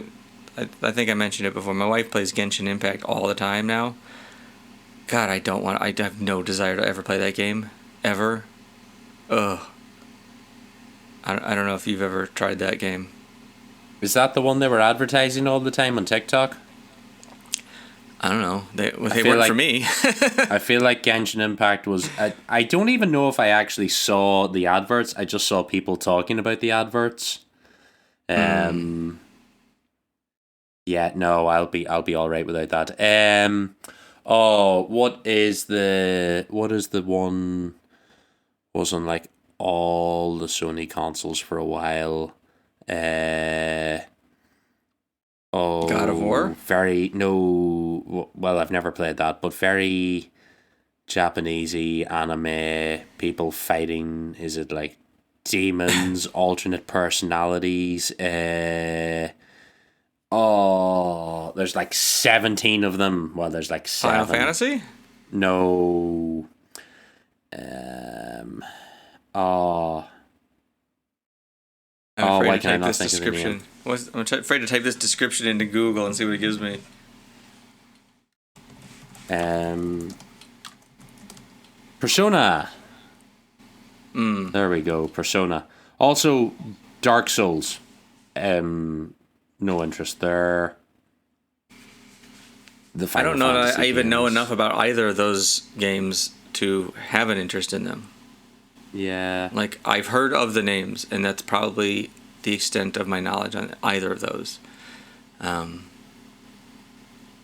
think I mentioned it before. My wife plays Genshin Impact all the time now. God, I have no desire to ever play that game ever. Ugh. I don't know if you've ever tried that game. Is that the one they were advertising all the time on TikTok? I don't know. They worked for me. I feel like Genshin Impact was... I don't even know if I actually saw the adverts. I just saw people talking about the adverts. Yeah, no, I'll be all right without that. What is the one was on like all the Sony consoles for a while? God of War? Well, I've never played that, but very Japanesey anime, people fighting, is it like demons, alternate personalities? There's like 17 of them. Well, there's like 7. Final Fantasy? No. I'm why afraid to can I type not this think of the name? description. I'm afraid to type this description into Google and see what it gives me. Persona. There we go. Persona. Also, Dark Souls. No interest there. I don't know that I even know enough about either of those games to have an interest in them. Yeah. Like, I've heard of the names, and that's probably the extent of my knowledge on either of those.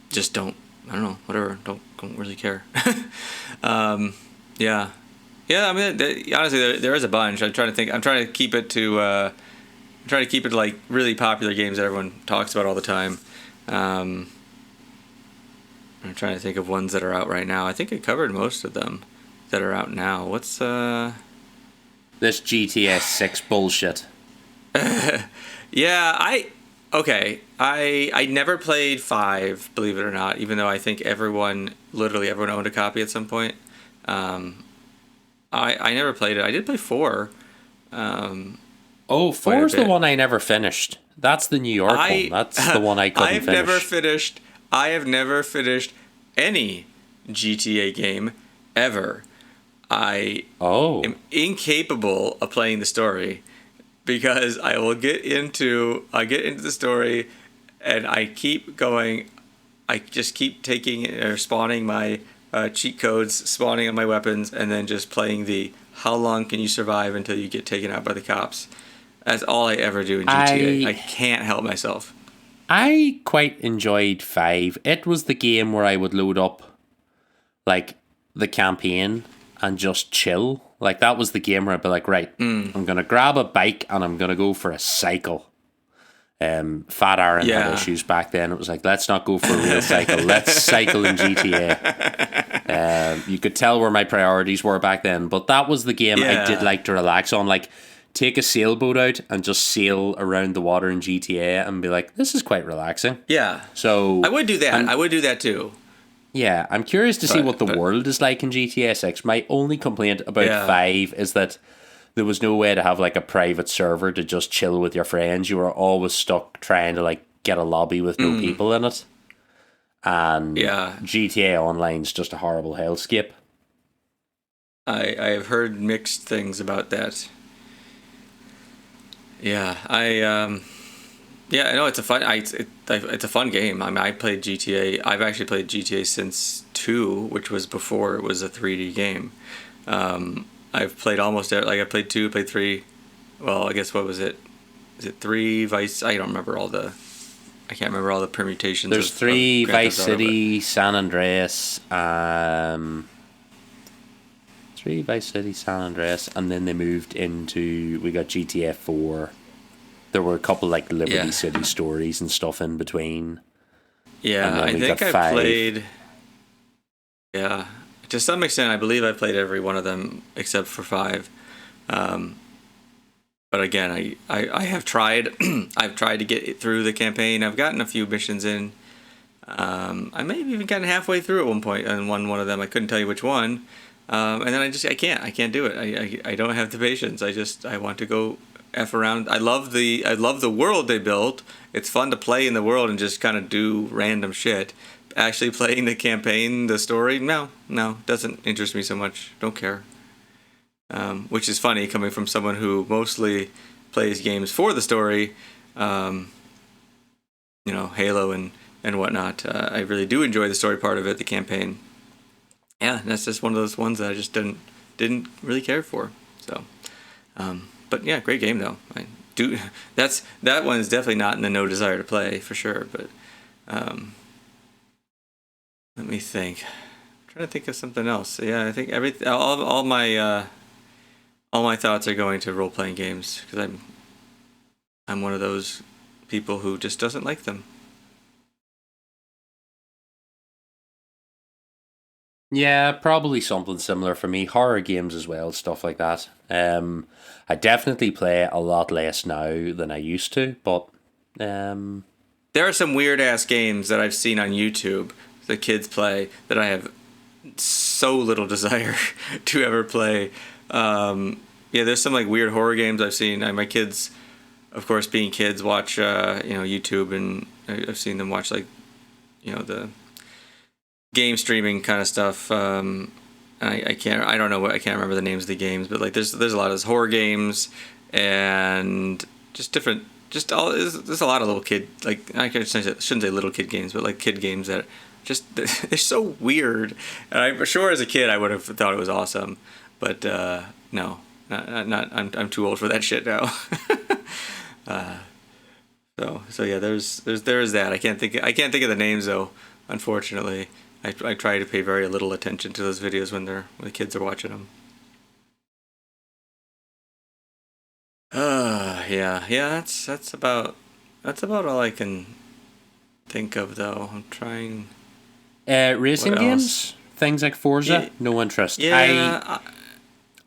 Just don't, I don't know, whatever, don't really care. Yeah. I mean, honestly, there is a bunch. I'm trying to keep it to like really popular games that everyone talks about all the time. I'm trying to think of ones that are out right now. I think I covered most of them that are out now. What's this GTA 6 bullshit? Yeah, I never played 5, believe it or not, even though I think literally everyone owned a copy at some point. I never played it. I did play 4. 4 is the one I never finished. That's the New York one. That's the one I couldn't finish. I have never finished any GTA game ever. I am incapable of playing the story because I get into the story and I keep going. I just keep taking or spawning my cheat codes, spawning on my weapons, and then just playing the how long can you survive until you get taken out by the cops. That's all I ever do in GTA. I can't help myself. I quite enjoyed 5. It was the game where I would load up like the campaign and just chill. Like that was the game where I'd be like, right, I'm gonna grab a bike and I'm gonna go for a cycle. Fat Aaron had issues back then. It was like, let's not go for a real cycle. Let's cycle in GTA. You could tell where my priorities were back then, but that was the game I did like to relax on. Like take a sailboat out and just sail around the water in GTA and be like, this is quite relaxing. Yeah. So I would do that. I would do that too. Yeah, I'm curious to see what the world is like in GTA 6. My only complaint about 5 is that there was no way to have like a private server to just chill with your friends. You were always stuck trying to like get a lobby with no people in it. And GTA Online's just a horrible hellscape. I have heard mixed things about that. Yeah, I know it's a fun it's a fun game. I mean, I played GTA. I've actually played GTA since 2, which was before it was a 3D game. I've played almost I played 2, played 3. Well, I guess what was it? Is it 3 Vice? I can't remember all the permutations. There's 3 Vice City, San Andreas, 3 Vice City, San Andreas, and then they moved into, we got GTA 4. There were a couple like Liberty City stories and stuff in between. Yeah, I think I played. Yeah, to some extent, I believe I played every one of them except for 5. But again, I have tried. I've tried to get through the campaign. I've gotten a few missions in. I may have even gotten halfway through at one point and won one of them. I couldn't tell you which one. And then I can't do it. I don't have the patience. I want to go F around. I love the world they built. It's fun to play in the world and just kind of do random shit. Actually playing the campaign, the story, no, doesn't interest me so much. Don't care. Which is funny coming from someone who mostly plays games for the story. Halo and whatnot. I really do enjoy the story part of it, the campaign. Yeah, that's just one of those ones that I just didn't really care for. So, but yeah, great game though. I do. That one is definitely not in the no desire to play for sure. But let me think. I'm trying to think of something else. Yeah, I think all my thoughts are going to role playing games because I'm one of those people who just doesn't like them. Yeah, probably something similar for me. Horror games as well, stuff like that. I definitely play a lot less now than I used to, but there are some weird ass games that I've seen on YouTube that kids play that I have so little desire to ever play. There's some like weird horror games I've seen. My kids, of course, being kids, watch YouTube, and I've seen them watch like the game streaming kind of stuff. I can't remember the names of the games, but like there's a lot of horror games and just different, there's a lot of little kid, like I shouldn't say little kid games, but like kid games that just they're so weird. And I'm sure as a kid I would have thought it was awesome, but no, not I'm too old for that shit now. So yeah, there's that. I can't think of the names though, unfortunately. I try to pay very little attention to those videos when the kids are watching them. That's about all I can think of though. I'm trying. Racing games, things like Forza, no interest. Yeah,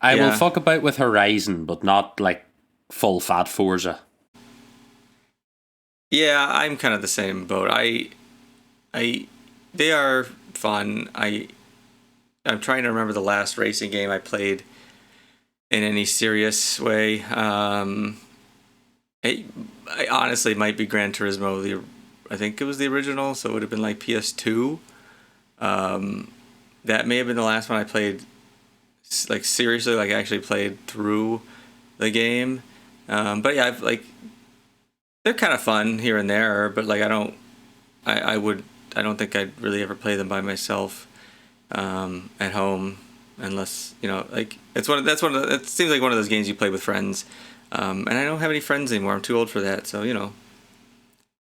I will fuck about with Horizon, but not like full fat Forza. Yeah, I'm kind of the same boat. They are fun. I'm trying to remember the last racing game I played in any serious way. I honestly might be Gran Turismo. I think it was the original, so it would have been like PS2. That may have been the last one I played, like seriously, like actually played through the game. But yeah, they're kind of fun here and there, but like I don't think I'd really ever play them by myself at home, unless it seems like one of those games you play with friends, and I don't have any friends anymore. I'm too old for that, so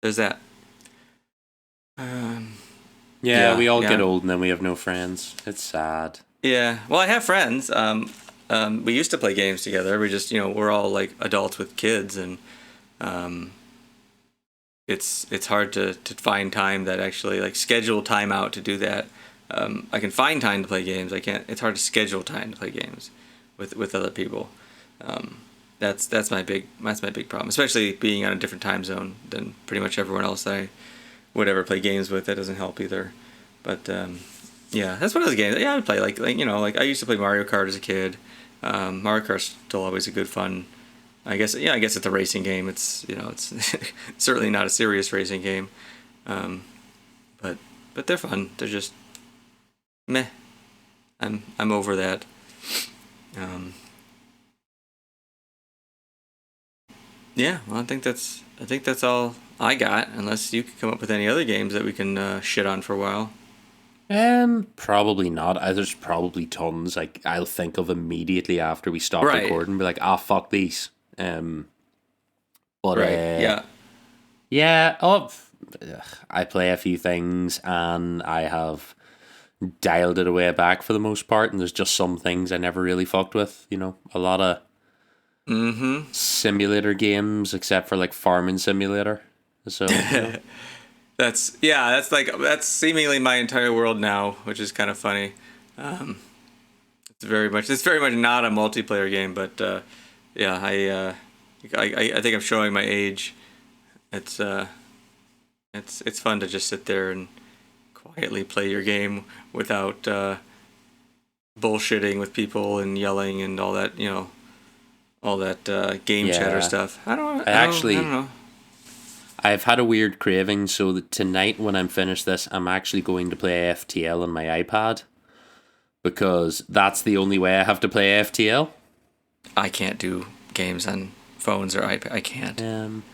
there's that. We all get old and then we have no friends. It's sad. Yeah, well, I have friends. We used to play games together. We just we're all like adults with kids, and it's hard to find time that actually like schedule time out to do that. I can find time to play games. I can't. It's hard to schedule time to play games with other people. That's my big problem, especially being on a different time zone than pretty much everyone else that I would ever play games with. That doesn't help either. But yeah, that's one of those games. Yeah, I would play like I used to play Mario Kart as a kid. Mario Kart's still always a good fun. I guess it's a racing game. It's it's certainly not a serious racing game. But they're fun. They're just meh. I'm over that. Yeah, well, I think that's all I got. Unless you could come up with any other games that we can shit on for a while. Probably not. There's probably tons. Like I'll think of immediately after we stop Right. recording. Be like, fuck these. But Right. Yeah. yeah. I play a few things, and I have dialed it away back for the most part. And there's just some things I never really fucked with. A lot of simulator games, except for like Farming Simulator. So. That's seemingly my entire world now, which is kind of funny. It's very much not a multiplayer game, but yeah, I think I'm showing my age. It's fun to just sit there and quietly play your game without bullshitting with people and yelling and all that game chatter stuff. I don't know. I've had a weird craving, so that tonight when I'm finished this, I'm actually going to play FTL on my iPad, because that's the only way I have to play FTL. I can't do games on phones or iPad. I can't.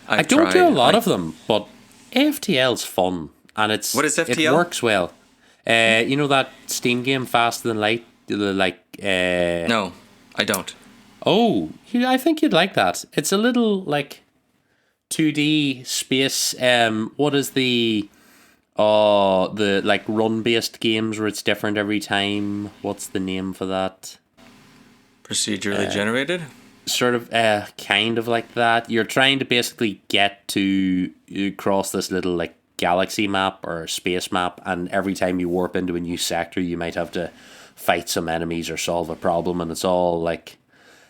I don't do a lot of them, but FTL's fun, and what is FTL? It works well. That Steam game Faster Than Light, No, I don't. Oh, I think you'd like that. It's a little like 2D space. What is the like run-based games where it's different every time? What's the name for that? Procedurally generated? Sort of, kind of like that. You're trying to basically get to cross this little like galaxy map or space map, and every time you warp into a new sector, you might have to fight some enemies or solve a problem, and it's all like,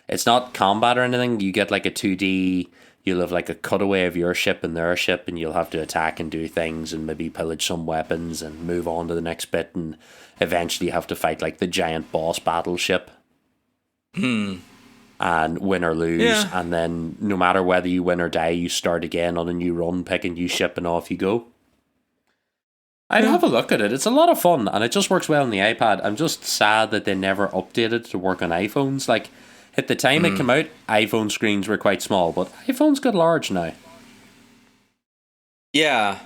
it's not combat or anything. You get like a 2D. You'll have like a cutaway of your ship and their ship, and you'll have to attack and do things and maybe pillage some weapons and move on to the next bit, and eventually you have to fight like the giant boss battleship. And win or lose. Yeah. And then no matter whether you win or die, you start again on a new run, pick a new ship, and off you go. I'd have a look at it. It's a lot of fun, and it just works well on the iPad. I'm just sad that they never updated to work on iPhones. Like, at the time it came out, iPhone screens were quite small, but iPhones got large now. Yeah,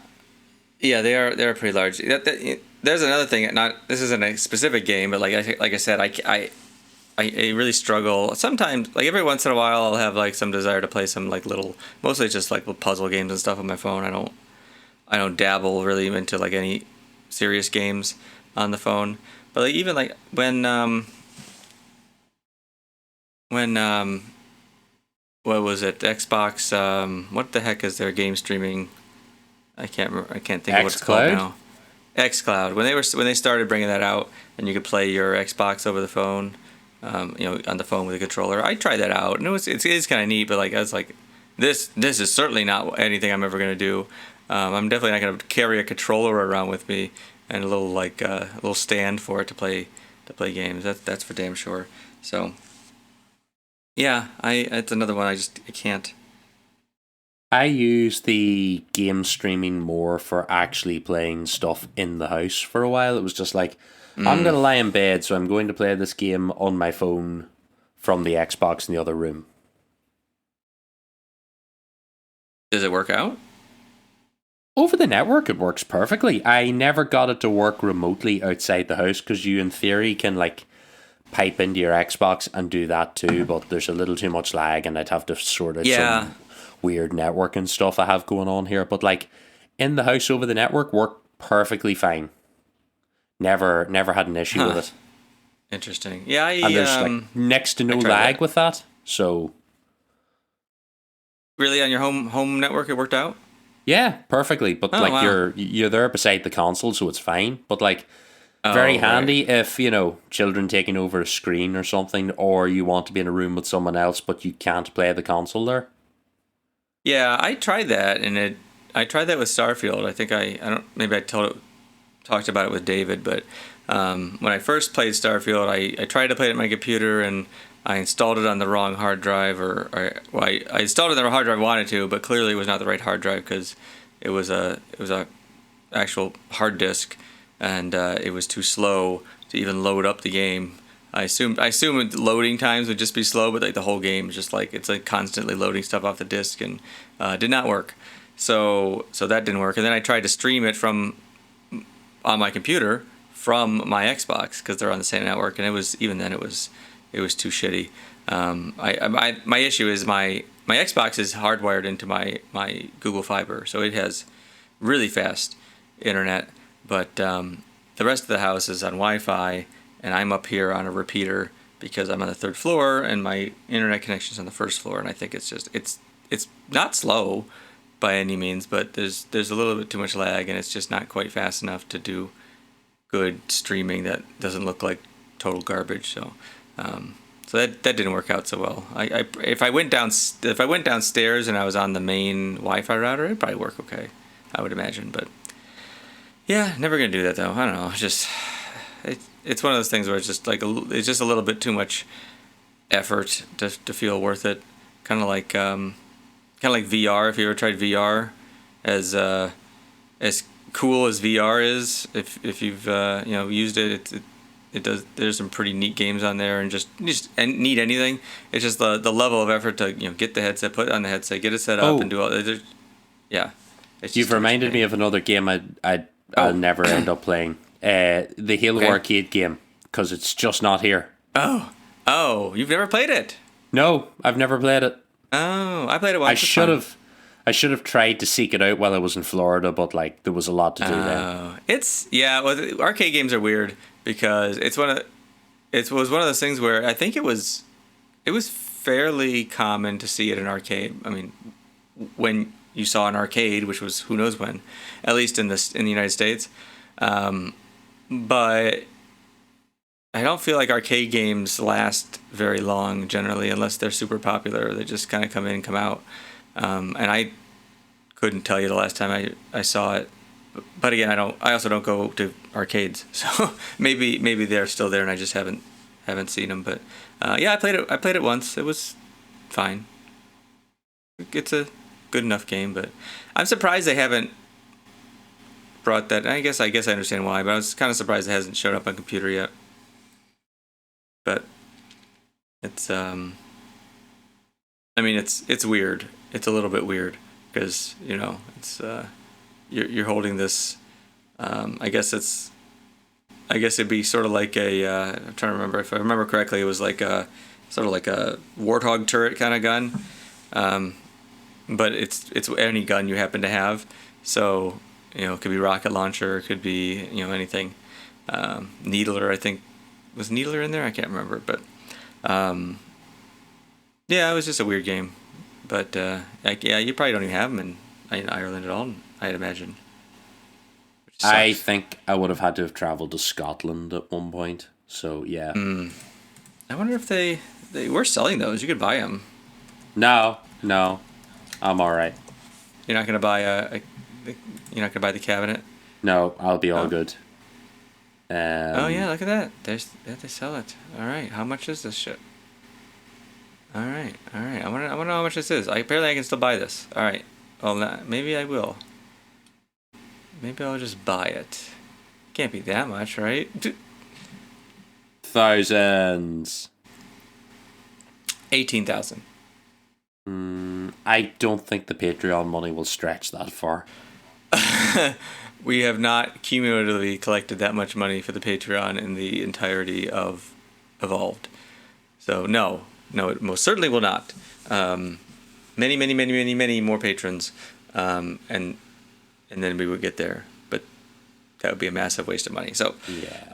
they're pretty large. There's another thing. This isn't a specific game, but like I said, I really struggle sometimes. Like every once in a while, I'll have like some desire to play some like little, mostly just like puzzle games and stuff on my phone. I don't dabble really into like any serious games on the phone. But like even like when what was it? Xbox. What the heck is their game streaming? I can't think of what it's called now. xCloud. When they started bringing that out, and you could play your Xbox over the phone, on the phone with a controller. I tried that out, and it is kind of neat. But like I was like, this is certainly not anything I'm ever gonna do. I'm definitely not gonna carry a controller around with me and a little stand for it to play games. That's for damn sure. So. Yeah, it's another one I can't. I use the game streaming more for actually playing stuff in the house for a while. It was just like, I'm going to lie in bed, so I'm going to play this game on my phone from the Xbox in the other room. Does it work out? Over the network, it works perfectly. I never got it to work remotely outside the house, because you, in theory, can like pipe into your Xbox and do that too, but there's a little too much lag, and I'd have to sort out some weird networking stuff I have going on here. But like in the house over the network, worked perfectly fine. Never had an issue with it. Interesting. Yeah, and there's like next to no lag with that. So really, on your home network, it worked out. Yeah, perfectly. But you're there beside the console, so it's fine. But like Very right. handy if, children taking over a screen or something, or you want to be in a room with someone else, but you can't play the console there. Yeah, I tried that, and I tried that with Starfield. I think I don't maybe I talked about it with David, but when I first played Starfield, I tried to play it on my computer, and I installed it on the wrong hard drive, I installed it on the hard drive I wanted to, but clearly it was not the right hard drive because it was a actual hard disk, and it was too slow to even load up the game. I assumed loading times would just be slow, but like the whole game is just like it's like constantly loading stuff off the disk, and did not work. So that didn't work. And then I tried to stream it from on my computer from my Xbox because they're on the same network, and it was too shitty. My issue is my Xbox is hardwired into my Google Fiber, so it has really fast internet, but the rest of the house is on Wi-Fi, and I'm up here on a repeater because I'm on the third floor, and my internet connection is on the first floor, and I think it's not slow by any means, but there's a little bit too much lag, and it's just not quite fast enough to do good streaming that doesn't look like total garbage. So that didn't work out so well. If I went downstairs and I was on the main Wi-Fi router, it'd probably work okay, I would imagine. But yeah, never gonna do that though. I don't know. It's one of those things where it's just like it's just a little bit too much effort to feel worth it. Kind of like VR. If you ever tried VR, as cool as VR is, if you've used it, it does. There's some pretty neat games on there, and just need anything. It's just the level of effort to get the headset, put it on the headset, get it set up, and do all. Yeah, you've reminded me of another game I'll never end up playing. The Halo arcade game, because it's just not here. Oh, you've never played it? No, I've never played it. Oh, I played it once. I should have tried to seek it out while I was in Florida, but like there was a lot to do there. The arcade games are weird because it was one of those things where I think it was fairly common to see it in arcade. I mean, when you saw an arcade, which was who knows when, at least in the United States, but I don't feel like arcade games last very long generally, unless they're super popular. They just kind of come in and come out. And I couldn't tell you the last time I saw it. But again, I also don't go to arcades, so maybe they're still there and I just haven't seen them. But yeah, I played it once. It was fine. It's a good enough game, but I'm surprised they haven't brought that. I guess I understand why, but I was kind of surprised it hasn't showed up on computer yet. But it's it's weird. It's a little bit weird because it's you're holding this. I guess it'd be sort of like I'm trying to remember. If I remember correctly, it was like a sort of like a warthog turret kind of gun. But it's any gun you happen to have. So it could be rocket launcher, it could be anything. Needler, I think, was Needler in there? I can't remember, but yeah, it was just a weird game. But you probably don't even have them in Ireland at all, I'd imagine. I think I would have had to have traveled to Scotland at one point. So yeah. I wonder if they were selling those. You could buy them. No, I'm all right. You're not gonna buy you're not gonna buy the cabinet. No, I'll be all good. Oh yeah, look at that. They sell it. All right, how much is this shit? All right. I want to know how much this is. Apparently I can still buy this. All right. Well, maybe I will. Maybe I'll just buy it. Can't be that much, right? Thousands. 18,000. I don't think the Patreon money will stretch that far. We have not cumulatively collected that much money for the Patreon in the entirety of Evolved. So no, it most certainly will not. Many more patrons, and then we would get there. But that would be a massive waste of money. So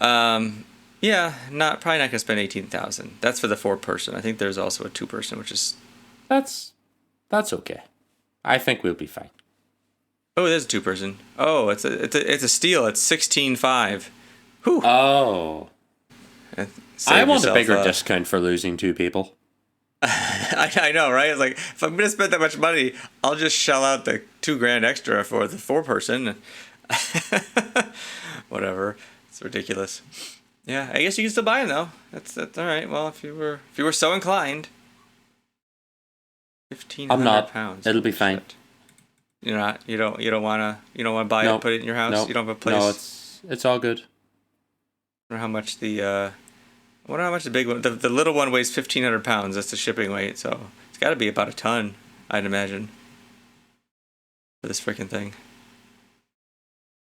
probably not gonna spend 18,000. That's for the 4-person. I think there's also a 2-person, which is that's okay. I think we'll be fine. Oh, there's a 2-person. Oh, it's a steal. It's 16.5 Oh. And I save want a yourself, bigger discount for losing 2 people. I know, right? It's like, if I'm gonna spend that much money, I'll just shell out the $2,000 extra for the 4-person. Whatever. It's ridiculous. Yeah, I guess you can still buy them though. That's all right. Well, if you were so inclined. 1,500 I'm not. pounds. It'll be fine. Shit. You're not. You don't wanna buy it, put it in your house. No. You don't have a place. No, it's all good. I wonder how much I wonder how much the big one. The little one weighs 1,500 pounds. That's the shipping weight. So it's got to be about a ton, I'd imagine, for this freaking thing.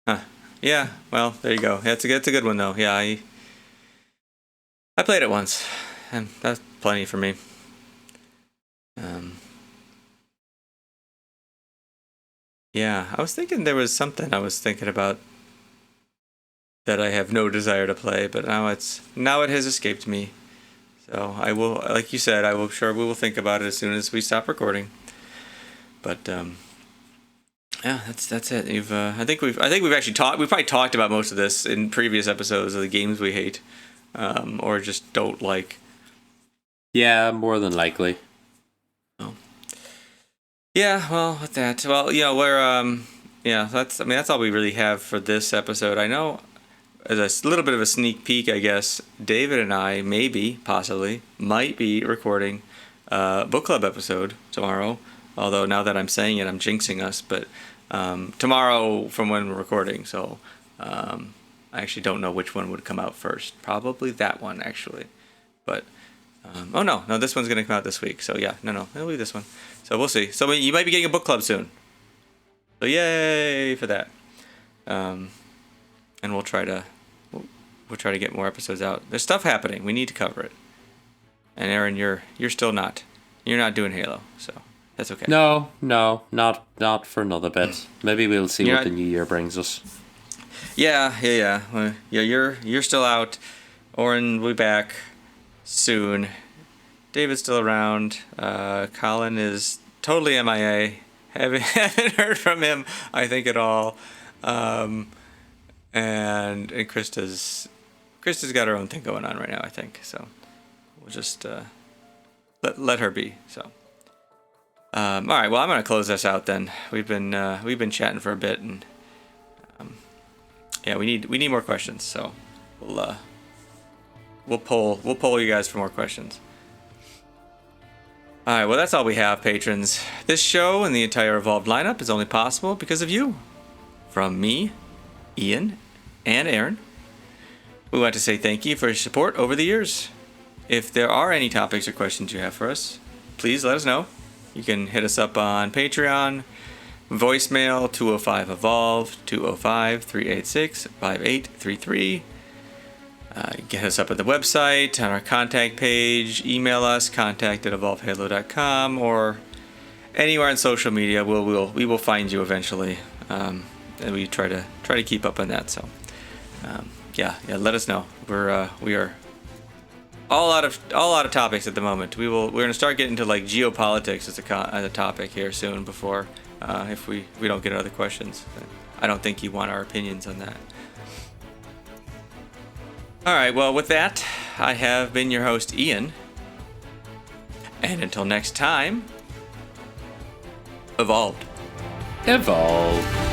Huh. Yeah. Well, there you go. It's a good one though. Yeah. I played it once, and that's plenty for me. Yeah, I was thinking there was something I was thinking about that I have no desire to play, but now it has escaped me. So I will, like you said, we will think about it as soon as we stop recording. But yeah, that's it. I think we've actually we've probably talked about most of this in previous episodes of the games we hate, or just don't like. Yeah, more than likely. Oh. Yeah, well, with that, we're that's all we really have for this episode. I know, as a little bit of a sneak peek, I guess David and I might be recording a book club episode tomorrow. Although now that I'm saying it, I'm jinxing us. But tomorrow from when we're recording, so I actually don't know which one would come out first. Probably that one, actually. But no, this one's gonna come out this week. So yeah, no, it'll be this one. So we'll see. So you might be getting a book club soon. So yay for that. And we'll try to get more episodes out. There's stuff happening. We need to cover it. And Aaron, you're still not. You're not doing Halo, so that's okay. No, not for another bit. Maybe we'll see what the new year brings us. Yeah. Well, yeah, you're still out. Oren will be back soon. David's still around. Colin is totally MIA. Haven't heard from him, I think, at all. And Krista's got her own thing going on right now, I think. So we'll just let her be. So all right. Well, I'm gonna close this out then. We've been chatting for a bit, and yeah, we need more questions. So we'll poll you guys for more questions. All right, well, that's all we have, patrons. This show and the entire Evolved lineup is only possible because of you. From me, Ian, and Aaron, we want to say thank you for your support over the years. If there are any topics or questions you have for us, please let us know. You can hit us up on Patreon, voicemail 205-EVOLVE, 205-386-5833. Get us up at the website, on our contact page, email us, contact@evolvehalo.com, or anywhere on social media. We will find you eventually, and we try to keep up on that. So, yeah, let us know. We are all out of topics at the moment. We're gonna start getting to like geopolitics as a topic here soon. Before, if we don't get other questions, I don't think you want our opinions on that. All right, well, with that, I have been your host, Ian. And until next time, evolved. Evolve.